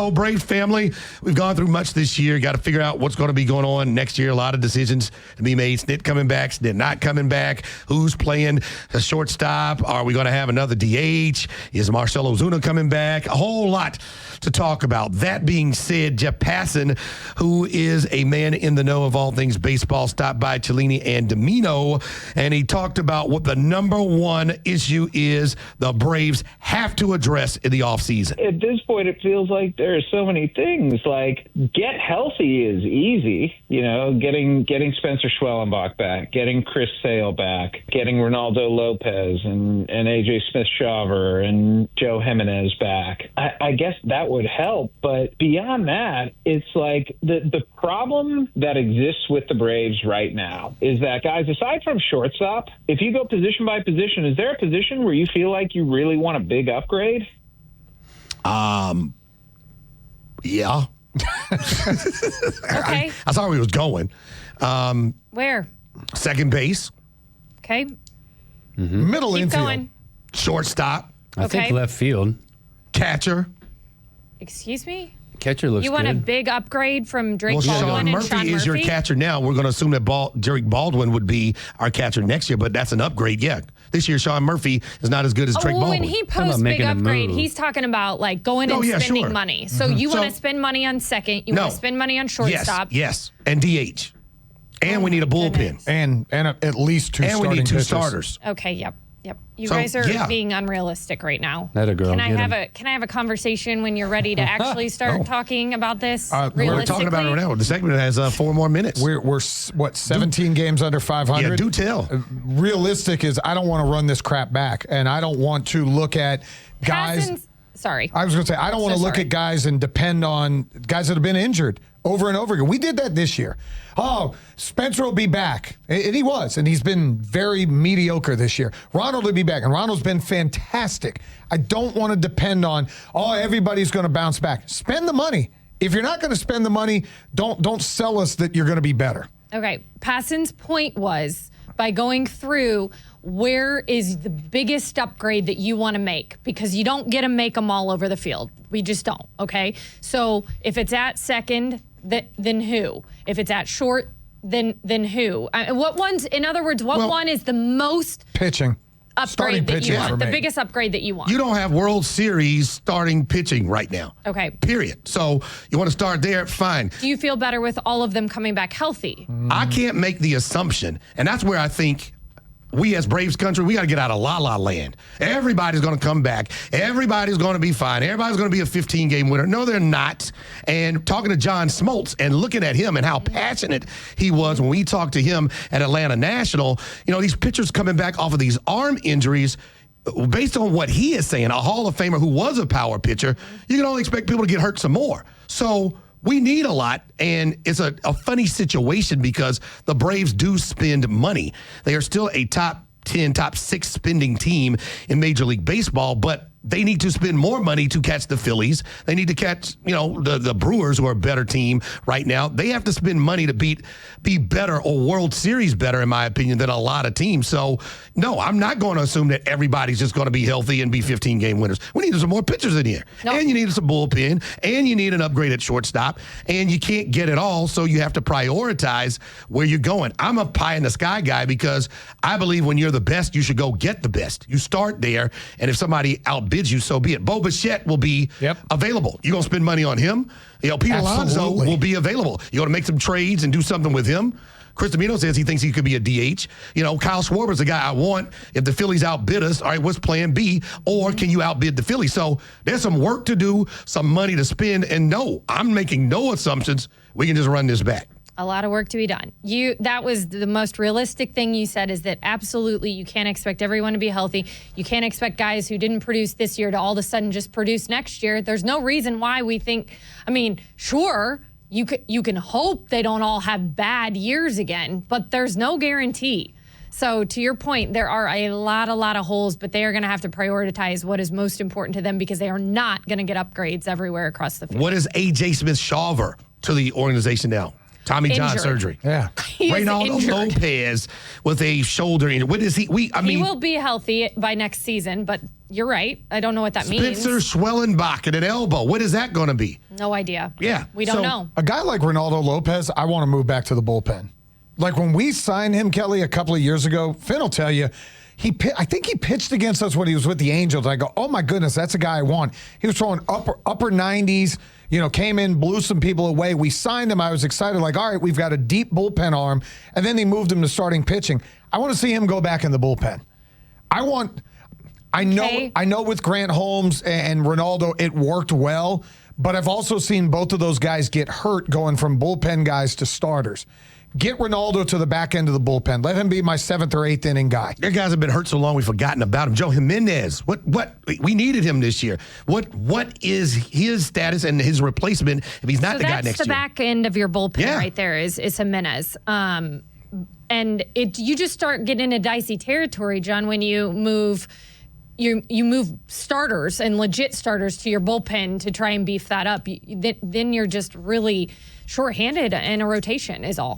So, Braves family, we've gone through much this year. Got to figure out what's going to be going on next year. A lot of decisions to be made. Snit coming back, Snit not coming back. Who's playing a shortstop? Are we going to have another DH? Is Marcell Ozuna coming back? A whole lot to talk about. That being said, Jeff Passan, who is a man in the know of all things baseball, stopped by Cellini and Domino, and he talked about what the number one issue is the Braves have to address in the offseason. At this point, it feels like there are so many things. Like, get healthy is easy. You know, getting Spencer Schwellenbach back, getting Chris Sale back, getting Ronaldo Lopez and AJ Smith-Shawver and Joe Jimenez back. I guess that would help. But beyond that, it's like the problem that exists with the Braves right now is that, guys, aside from shortstop, if you go position by position, is there a position where you feel like you really want a big upgrade? Yeah. Okay. I saw where he was going. Where? Second base. Okay. Mm-hmm. Middle Keep infield. going. Shortstop. I think left field. Catcher. Excuse me? Catcher looks You good. want a big upgrade from Drake Well, Baldwin Sean and Murphy Sean is your Murphy? catcher now. We're going to assume that Drake Baldwin would be our catcher next year, but that's an upgrade. Yeah. This year, Sean Murphy is not as good as Drake Baldwin. When he Talking about posts big making a upgrade, move. he's talking about like going and spending money. So you want to spend money on second, you want to spend money on shortstop. Yes, and DH. And we need a bullpen. goodness. And at least two And starting we need two pitchers. starters. Okay, yep. You So, guys are yeah. being unrealistic right now. That a girl, Can I get have him. can I have a conversation when you're ready to actually start talking about this? We're talking about it right realistically? now. The segment has 4 more minutes. We're what, 17 games under 500? Yeah, do tell. Realistic is I don't want to run this crap back, and I don't want to look at guys. Passan's- Sorry. I was going to say, I don't want to look sorry. at guys and depend on guys that have been injured over and over again. We did that this year. Oh, Spencer will be back. And he was, and he's been very mediocre this year. Ronald will be back, and Ronald's been fantastic. I don't want to depend on, everybody's going to bounce back. Spend the money. If you're not going to spend the money, don't sell us that you're going to be better. Okay. Passan's point was by going through where is the biggest upgrade that you want to make, because you don't get to make them all over the field. We just don't. Okay. So if it's at second, then who? If it's at short, then who? What one's, in other words, what one is the most Pitching. Starting upgrade that pitching you for want? The me. biggest upgrade that you want? You don't have World Series starting pitching right now. Okay. Period. So you want to start there, fine. Do you feel better with all of them coming back healthy? I can't make the assumption, and that's where I think we as Braves country, we got to get out of la-la land. Everybody's going to come back. Everybody's going to be fine. Everybody's going to be a 15-game winner. No, they're not. And talking to John Smoltz and looking at him and how passionate he was when we talked to him at Atlanta National, these pitchers coming back off of these arm injuries, based on what he is saying, a Hall of Famer who was a power pitcher, you can only expect people to get hurt some more. So we need a lot, and it's a funny situation because the Braves do spend money. They are still a top 10, top 6 spending team in Major League Baseball, but they need to spend more money to catch the Phillies. They need to catch, the Brewers, who are a better team right now. They have to spend money to be better or World Series better, in my opinion, than a lot of teams. So, no, I'm not going to assume that everybody's just going to be healthy and be 15-game winners. We need some more pitchers in here. Nope. And you need some bullpen, and you need an upgrade at shortstop, and you can't get it all, so you have to prioritize where you're going. I'm a pie-in-the-sky guy because I believe when you're the best, you should go get the best. You start there, and if somebody outbids you, so be it. Bo Bichette will be available. You're going to spend money on him. Pete Alonso will be available. You're going to make some trades and do something with him. Chris Domino says he thinks he could be a DH. Kyle Schwarber's the guy I want. If the Phillies outbid us, all right, what's plan B? Or can you outbid the Phillies? So there's some work to do, some money to spend. And no, I'm making no assumptions. We can just run this back. A lot of work to be done. That was the most realistic thing you said, is that absolutely you can't expect everyone to be healthy. You can't expect guys who didn't produce this year to all of a sudden just produce next year. There's no reason why we think, sure, you can hope they don't all have bad years again, but there's no guarantee. So to your point, there are a lot of holes, but they are going to have to prioritize what is most important to them because they are not going to get upgrades everywhere across the field. What is AJ Smith-Shawver to the organization now? Tommy John Injured. surgery. Yeah. He is Reynaldo injured. Lopez with a shoulder injury. What is he? He will be healthy by next season, but you're right. I don't know what that means. Spencer Schwellenbach at an elbow. What is that going to be? No idea. Yeah. We don't know. A guy like Reynaldo Lopez, I want to move back to the bullpen. Like when we signed him, Kelly, a couple of years ago, Finn will tell you, I think he pitched against us when he was with the Angels. I go, oh my goodness, that's a guy I want. He was throwing upper 90s, came in, blew some people away. We signed him. I was excited, like, all right, we've got a deep bullpen arm. And then they moved him to starting pitching. I want to see him go back in the bullpen. I know with Grant Holmes and Reynaldo, it worked well, but I've also seen both of those guys get hurt going from bullpen guys to starters. Get Reynaldo to the back end of the bullpen. Let him be my 7th or 8th inning guy. Their guys have been hurt so long we've forgotten about him. Joe Jimenez, what we needed him this year. What is his status and his replacement if he's not the guy next year? That's the back end of your bullpen right there is Jimenez. And you just start getting into dicey territory, John, when you move starters and legit starters to your bullpen to try and beef that up. Then you're just really shorthanded in a rotation is all.